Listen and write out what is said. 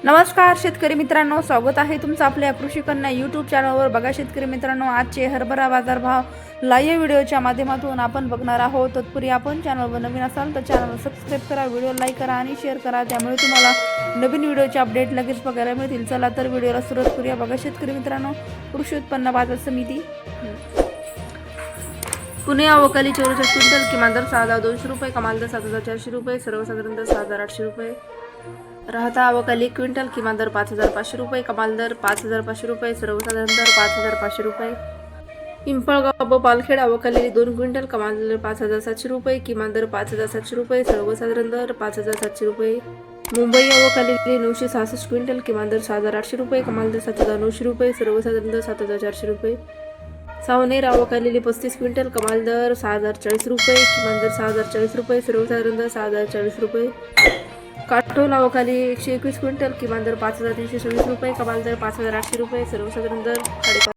नमस्कार शेतकरी मित्रांनो, स्वागत आहे तुमचं आपल्या कृषी कन्या यूट्यूब चॅनलवर. बघा शेतकरी मित्रांनो, आजचे हरभरा बाजारभाव लाईव्ह व्हिडिओच्या माध्यमातून आपण बघणार आहोत. तत्पूर्वी आपण चॅनलवर नवीन असाल तर चॅनल सबस्क्राईब करा, व्हिडिओ लाईक करा आणि शेअर करा, त्यामुळे तुम्हाला नवीन व्हिडिओचे अपडेट लगेच बघायला मिळतील. चला तर व्हिडिओला सुरुवात करूया. बघा शेतकरी मित्रांनो, कृषी उत्पन्न बाजार समिती पुणे अवकाली 44 क्विंटल, किमान दर 6,200 रुपये, कमाल दर 7,400 रुपये, सर्वसाधारण दर 6,800 रुपये. राहता अवकाली क्विंटल, किमान दर 5,500 रुपये, कमाल दर 5,500 रुपये, सर्वसाधारण दर 5,500 रुपये. पिंपळगाव व पालखेड अवकाली 2 क्विंटल, कमाल दर 5,700 रुपये, किमान दर 5,700 रुपये, सर्वसाधारण दर 5,700 रुपये. मुंबई अवकाली 966 क्विंटल, किमान दर 6,800 रुपये, कमाल दर 7,900 रुपये, सर्वसाधारण दर 7,400 रुपये. सावनेर अवकाली 35 क्विंटल, कमाल दर 6,040 रुपये, किमान दर 6,040 रुपये, सर्वसाधारण दर 6,040 रुपये. काटोल अवकाली 121 क्विंटल, किमान दर 5,326 रुपये, कमाल दर 5,800 रुपये, सर्वसाधारण दर 5,500